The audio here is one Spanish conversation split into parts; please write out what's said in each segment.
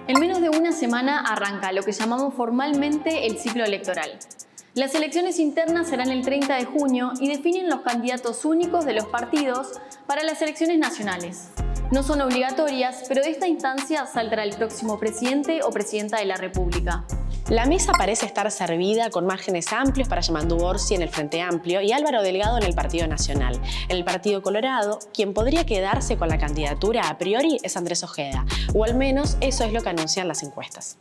En menos de una semana arranca lo que llamamos formalmente el ciclo electoral. Las elecciones internas serán el 30 de junio y definen los candidatos únicos de los partidos para las elecciones nacionales. No son obligatorias, pero de esta instancia saldrá el próximo presidente o presidenta de la República. La mesa parece estar servida con márgenes amplios para Yamandu Orsi en el Frente Amplio y Álvaro Delgado en el Partido Nacional. En el Partido Colorado, quien podría quedarse con la candidatura a priori es Andrés Ojeda, o al menos eso es lo que anuncian las encuestas.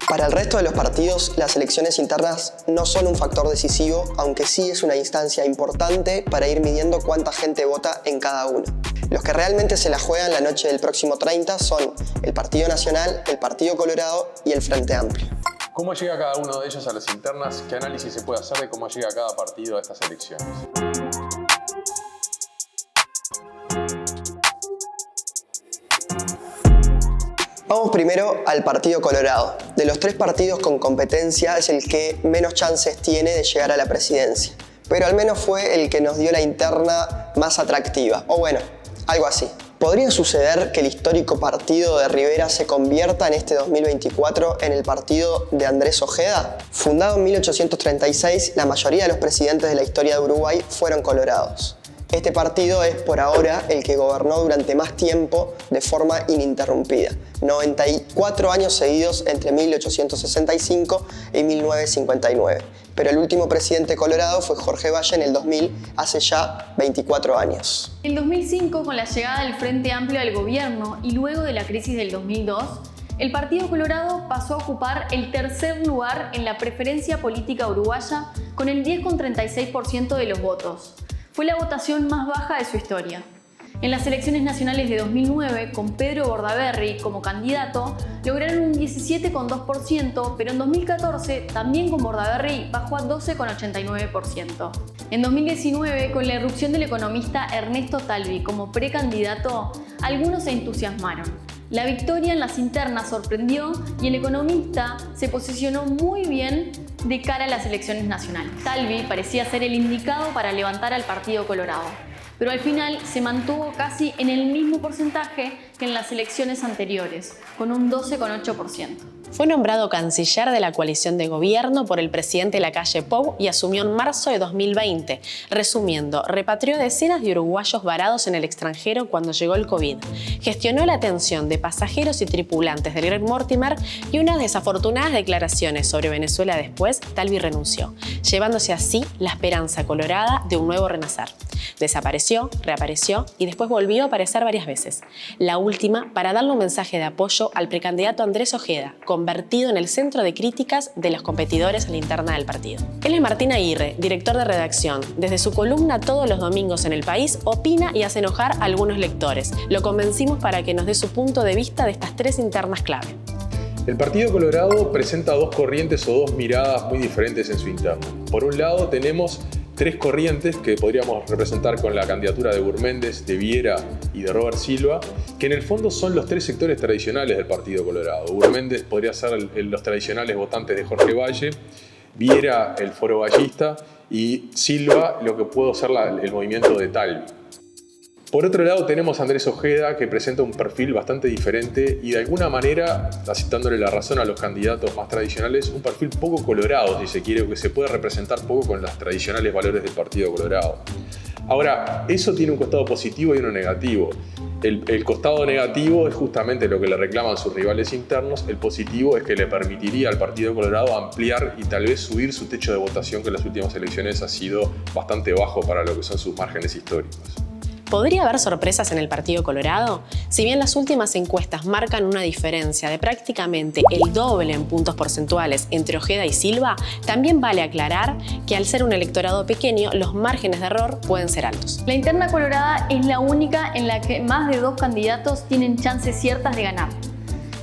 Para el resto de los partidos, las elecciones internas no son un factor decisivo, aunque sí es una instancia importante para ir midiendo cuánta gente vota en cada uno. Los que realmente se la juegan la noche del próximo 30 son el Partido Nacional, el Partido Colorado y el Frente Amplio. ¿Cómo llega cada uno de ellos a las internas? ¿Qué análisis se puede hacer de cómo llega cada partido a estas elecciones? Vamos primero al Partido Colorado. De los tres partidos con competencia es el que menos chances tiene de llegar a la presidencia, pero al menos fue el que nos dio la interna más atractiva, o bueno, algo así. ¿Podría suceder que el histórico partido de Rivera se convierta en este 2024 en el partido de Andrés Ojeda? Fundado en 1836, la mayoría de los presidentes de la historia de Uruguay fueron colorados. Este partido es por ahora el que gobernó durante más tiempo de forma ininterrumpida, 94 años seguidos entre 1865 y 1959. Pero el último presidente colorado fue Jorge Valle en el 2000, hace ya 24 años. En 2005, con la llegada del Frente Amplio al gobierno y luego de la crisis del 2002, el Partido Colorado pasó a ocupar el tercer lugar en la preferencia política uruguaya con el 10,36% de los votos. Fue la votación más baja de su historia. En las elecciones nacionales de 2009, con Pedro Bordaberry como candidato, lograron un 17,2%, pero en 2014, también con Bordaberry, bajó a 12,89%. En 2019, con la irrupción del economista Ernesto Talvi como precandidato, algunos se entusiasmaron. La victoria en las internas sorprendió y el economista se posicionó muy bien de cara a las elecciones nacionales. Talvi parecía ser el indicado para levantar al Partido Colorado, pero al final se mantuvo casi en el mismo porcentaje que en las elecciones anteriores, con un 12,8%. Fue nombrado canciller de la coalición de gobierno por el presidente Lacalle Pou y asumió en marzo de 2020. Resumiendo, repatrió decenas de uruguayos varados en el extranjero cuando llegó el COVID. Gestionó la atención de pasajeros y tripulantes del Greg Mortimer y unas desafortunadas declaraciones sobre Venezuela después, Talvi renunció, llevándose así la esperanza colorada de un nuevo renacer. Desapareció, reapareció y después volvió a aparecer varias veces. La última para darle un mensaje de apoyo al precandidato Andrés Ojeda, convertido en el centro de críticas de los competidores a la interna del partido. Él es Martín Aguirre, director de redacción. Desde su columna todos los domingos en El País, opina y hace enojar a algunos lectores. Lo convencimos para que nos dé su punto de vista de estas tres internas clave. El Partido Colorado presenta dos corrientes o dos miradas muy diferentes en su interna. Por un lado tenemos tres corrientes que podríamos representar con la candidatura de Gurméndez, de Viera y de Robert Silva, que en el fondo son los tres sectores tradicionales del Partido Colorado. Gurméndez podría ser los tradicionales votantes de Jorge Valle, Viera el foro vallista y Silva lo que pudo ser el movimiento de Talvi. Por otro lado tenemos a Andrés Ojeda, que presenta un perfil bastante diferente y de alguna manera, aceptándole la razón a los candidatos más tradicionales, un perfil poco colorado, si se quiere, que se puede representar poco con los tradicionales valores del Partido Colorado. Ahora, eso tiene un costado positivo y uno negativo. El costado negativo es justamente lo que le reclaman sus rivales internos. El positivo es que le permitiría al Partido Colorado ampliar y tal vez subir su techo de votación, que en las últimas elecciones ha sido bastante bajo para lo que son sus márgenes históricos. ¿Podría haber sorpresas en el Partido Colorado? Si bien las últimas encuestas marcan una diferencia de prácticamente el doble en puntos porcentuales entre Ojeda y Silva, también vale aclarar que al ser un electorado pequeño, los márgenes de error pueden ser altos. La interna colorada es la única en la que más de dos candidatos tienen chances ciertas de ganar.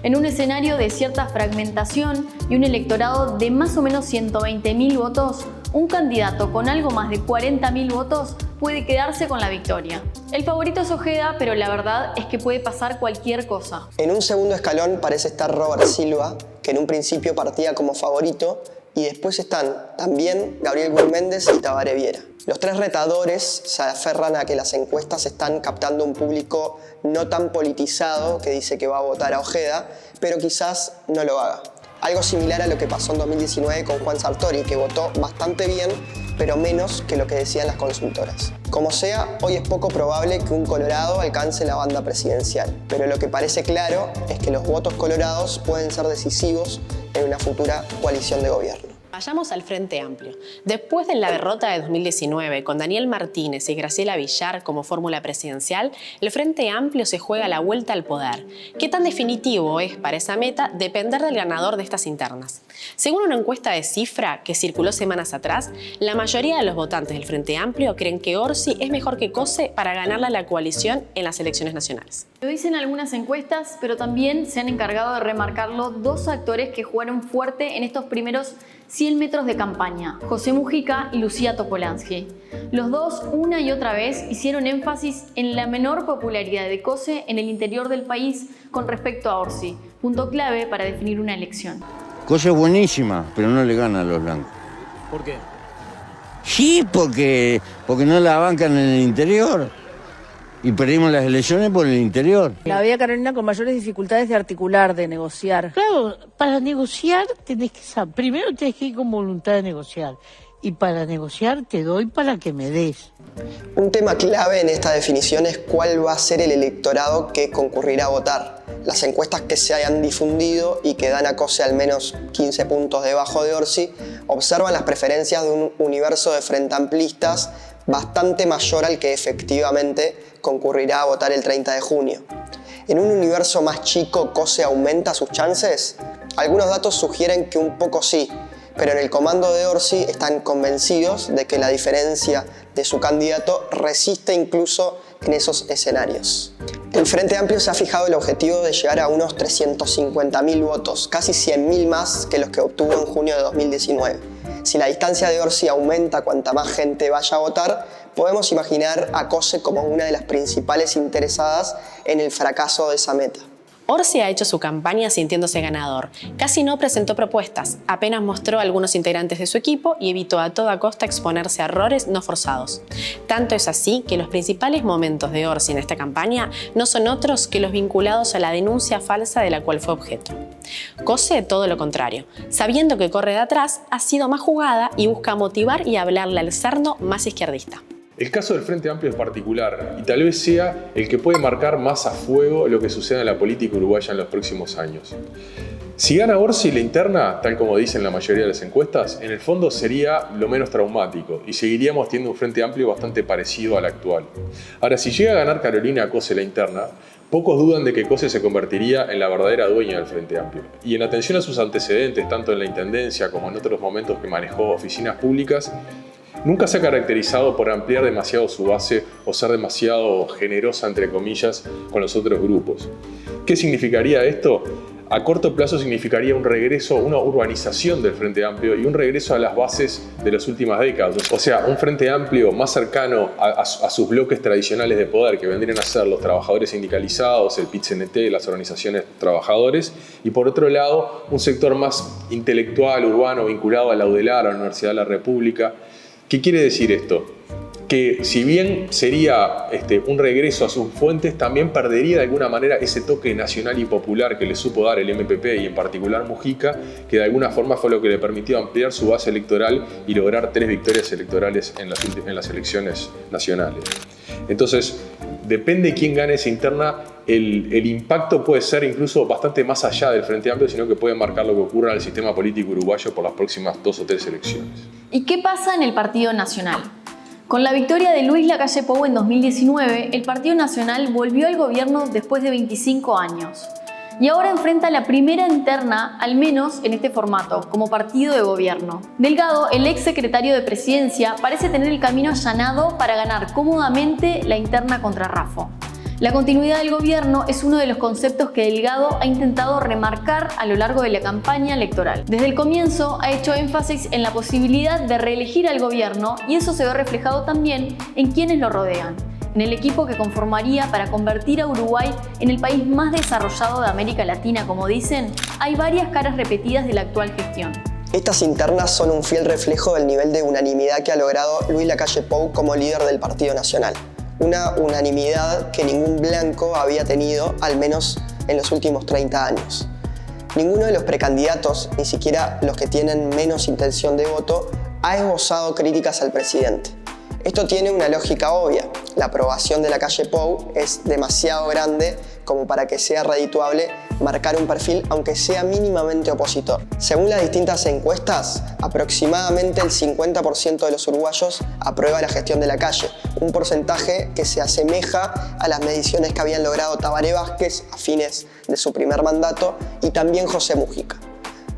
En un escenario de cierta fragmentación y un electorado de más o menos 120.000 votos, un candidato con algo más de 40.000 votos puede quedarse con la victoria. El favorito es Ojeda, pero la verdad es que puede pasar cualquier cosa. En un segundo escalón parece estar Robert Silva, que en un principio partía como favorito, y después están también Gabriel Gurméndez y Tabaré Viera. Los tres retadores se aferran a que las encuestas están captando un público no tan politizado que dice que va a votar a Ojeda, pero quizás no lo haga. Algo similar a lo que pasó en 2019 con Juan Sartori, que votó bastante bien, pero menos que lo que decían las consultoras. Como sea, hoy es poco probable que un colorado alcance la banda presidencial, pero lo que parece claro es que los votos colorados pueden ser decisivos en una futura coalición de gobierno. Vayamos al Frente Amplio. Después de la derrota de 2019, con Daniel Martínez y Graciela Villar como fórmula presidencial, el Frente Amplio se juega la vuelta al poder. ¿Qué tan definitivo es para esa meta depender del ganador de estas internas? Según una encuesta de Cifra que circuló semanas atrás, la mayoría de los votantes del Frente Amplio creen que Orsi es mejor que Cose para ganarle a la coalición en las elecciones nacionales. Lo dicen algunas encuestas, pero también se han encargado de remarcarlo dos actores que jugaron fuerte en estos primeros 100 metros de campaña, José Mujica y Lucía Topolansky. Los dos, una y otra vez, hicieron énfasis en la menor popularidad de Cose en el interior del país con respecto a Orsi, punto clave para definir una elección. Cose es buenísima, pero no le gana a los blancos. ¿Por qué? Sí, porque no la bancan en el interior. Y perdimos las elecciones por el interior. La veía Carolina con mayores dificultades de articular, de negociar. Claro, para negociar tenés que saber, primero tenés que ir con voluntad de negociar. Y para negociar te doy para que me des. Un tema clave en esta definición es cuál va a ser el electorado que concurrirá a votar. Las encuestas que se hayan difundido y que dan a Cose al menos 15 puntos debajo de Orsi observan las preferencias de un universo de frentamplistas bastante mayor al que efectivamente concurrirá a votar el 30 de junio. En un universo más chico, ¿Cose aumenta sus chances? Algunos datos sugieren que un poco sí, pero en el comando de Orsi están convencidos de que la diferencia de su candidato resiste incluso en esos escenarios. El Frente Amplio se ha fijado el objetivo de llegar a unos 350.000 votos, casi 100.000 más que los que obtuvo en junio de 2019. Si la distancia de Orsi aumenta cuanta más gente vaya a votar, podemos imaginar a Cose como una de las principales interesadas en el fracaso de esa meta. Orsi ha hecho su campaña sintiéndose ganador. Casi no presentó propuestas, apenas mostró a algunos integrantes de su equipo y evitó a toda costa exponerse a errores no forzados. Tanto es así que los principales momentos de Orsi en esta campaña no son otros que los vinculados a la denuncia falsa de la cual fue objeto. Cose, todo lo contrario. Sabiendo que corre de atrás, ha sido más jugada y busca motivar y hablarle al sarno más izquierdista. El caso del Frente Amplio es particular y tal vez sea el que puede marcar más a fuego lo que suceda en la política uruguaya en los próximos años. Si gana Orsi la interna, tal como dicen la mayoría de las encuestas, en el fondo sería lo menos traumático y seguiríamos teniendo un Frente Amplio bastante parecido al actual. Ahora, si llega a ganar Carolina Cose la interna, pocos dudan de que Cose se convertiría en la verdadera dueña del Frente Amplio. Y en atención a sus antecedentes, tanto en la Intendencia como en otros momentos que manejó oficinas públicas, nunca se ha caracterizado por ampliar demasiado su base o ser demasiado generosa, entre comillas, con los otros grupos. ¿Qué significaría esto? A corto plazo significaría un regreso, una urbanización del Frente Amplio y un regreso a las bases de las últimas décadas. O sea, un Frente Amplio más cercano a sus bloques tradicionales de poder, que vendrían a ser los trabajadores sindicalizados, el PIT-CNT, las organizaciones trabajadores, y por otro lado, un sector más intelectual, urbano, vinculado a la UDELAR, a la Universidad de la República. ¿Qué quiere decir esto? Que si bien sería un regreso a sus fuentes, también perdería de alguna manera ese toque nacional y popular que le supo dar el MPP y en particular Mujica, que de alguna forma fue lo que le permitió ampliar su base electoral y lograr 3 victorias electorales en las elecciones nacionales. Entonces, depende de quién gane esa interna, el impacto puede ser incluso bastante más allá del Frente Amplio, sino que puede marcar lo que ocurra en el sistema político uruguayo por las próximas 2 o 3 elecciones. ¿Y qué pasa en el Partido Nacional? Con la victoria de Luis Lacalle Pou en 2019, el Partido Nacional volvió al gobierno después de 25 años. Y ahora enfrenta la primera interna, al menos en este formato, como partido de gobierno. Delgado, el ex secretario de Presidencia, parece tener el camino allanado para ganar cómodamente la interna contra Raffo. La continuidad del gobierno es uno de los conceptos que Delgado ha intentado remarcar a lo largo de la campaña electoral. Desde el comienzo ha hecho énfasis en la posibilidad de reelegir al gobierno y eso se ve reflejado también en quienes lo rodean, en el equipo que conformaría para convertir a Uruguay en el país más desarrollado de América Latina, como dicen. Hay varias caras repetidas de la actual gestión. Estas internas son un fiel reflejo del nivel de unanimidad que ha logrado Luis Lacalle Pou como líder del Partido Nacional. Una unanimidad que ningún blanco había tenido, al menos en los últimos 30 años. Ninguno de los precandidatos, ni siquiera los que tienen menos intención de voto, ha esbozado críticas al presidente. Esto tiene una lógica obvia. La aprobación de la calle Pou es demasiado grande como para que sea redituable marcar un perfil aunque sea mínimamente opositor. Según las distintas encuestas, aproximadamente el 50% de los uruguayos aprueba la gestión de la calle, un porcentaje que se asemeja a las mediciones que habían logrado Tabaré Vázquez a fines de su primer mandato y también José Mujica.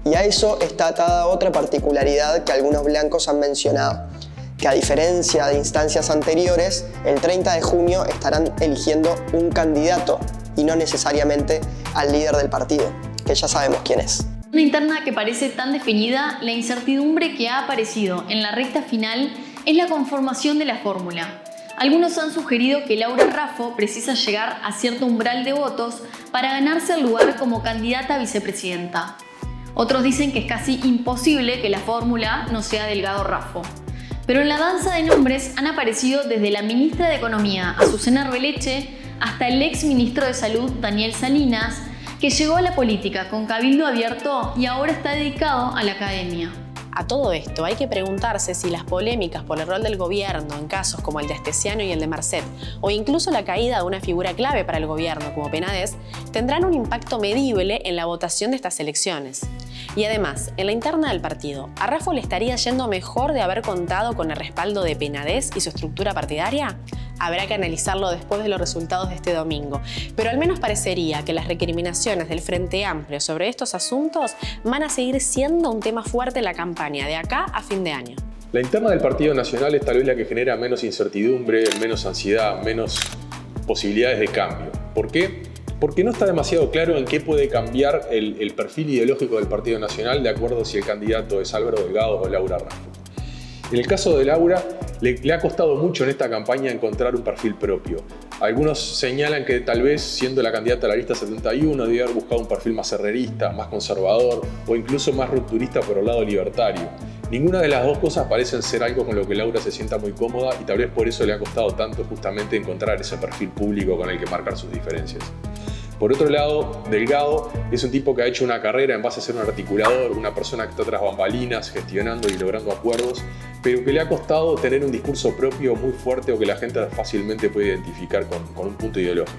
Y a eso está atada otra particularidad que algunos blancos han mencionado, que a diferencia de instancias anteriores, el 30 de junio estarán eligiendo un candidato y no necesariamente al líder del partido, que ya sabemos quién es. Una interna que parece tan definida, la incertidumbre que ha aparecido en la recta final es la conformación de la fórmula. Algunos han sugerido que Laura Raffo precisa llegar a cierto umbral de votos para ganarse el lugar como candidata a vicepresidenta. Otros dicen que es casi imposible que la fórmula no sea Delgado Raffo. Pero en la danza de nombres han aparecido desde la ministra de Economía, Azucena Arbeleche, hasta el ex ministro de Salud, Daniel Salinas, que llegó a la política con cabildo abierto y ahora está dedicado a la academia. A todo esto hay que preguntarse si las polémicas por el rol del gobierno en casos como el de Astesiano y el de Marcet, o incluso la caída de una figura clave para el gobierno como Penades, tendrán un impacto medible en la votación de estas elecciones. Y además, en la interna del partido, ¿a Raffo le estaría yendo mejor de haber contado con el respaldo de Penades y su estructura partidaria? Habrá que analizarlo después de los resultados de este domingo, pero al menos parecería que las recriminaciones del Frente Amplio sobre estos asuntos van a seguir siendo un tema fuerte en la campaña de acá a fin de año. La interna del Partido Nacional es tal vez la que genera menos incertidumbre, menos ansiedad, menos posibilidades de cambio. ¿Por qué? Porque no está demasiado claro en qué puede cambiar el perfil ideológico del Partido Nacional de acuerdo si el candidato es Álvaro Delgado o Laura Raffo. En el caso de Laura, le ha costado mucho en esta campaña encontrar un perfil propio. Algunos señalan que tal vez, siendo la candidata a la lista 71, debe haber buscado un perfil más herrerista, más conservador o incluso más rupturista por el lado libertario. Ninguna de las dos cosas parecen ser algo con lo que Laura se sienta muy cómoda y tal vez por eso le ha costado tanto justamente encontrar ese perfil público con el que marcar sus diferencias. Por otro lado, Delgado es un tipo que ha hecho una carrera en base a ser un articulador, una persona que está tras bambalinas, gestionando y logrando acuerdos, pero que le ha costado tener un discurso propio muy fuerte o que la gente fácilmente puede identificar con un punto ideológico.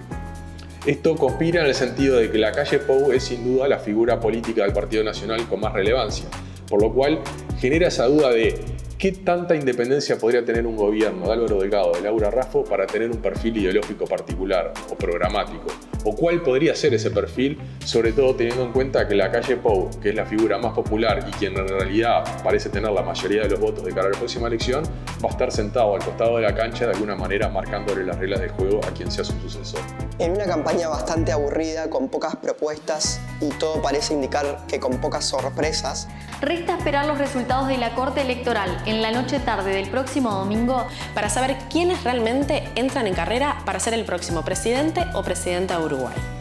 Esto conspira en el sentido de que la calle Pou es sin duda la figura política del Partido Nacional con más relevancia, por lo cual genera esa duda de ¿qué tanta independencia podría tener un gobierno de Álvaro Delgado, de Laura Raffo, para tener un perfil ideológico particular o programático? ¿O cuál podría ser ese perfil, sobre todo teniendo en cuenta que la calle Pou, que es la figura más popular y quien en realidad parece tener la mayoría de los votos de cara a la próxima elección, va a estar sentado al costado de la cancha de alguna manera marcándole las reglas del juego a quien sea su sucesor? En una campaña bastante aburrida, con pocas propuestas y todo parece indicar que con pocas sorpresas, resta esperar los resultados de la Corte Electoral en la noche-tarde del próximo domingo para saber quiénes realmente entran en carrera para ser el próximo presidente o presidenta de Uruguay.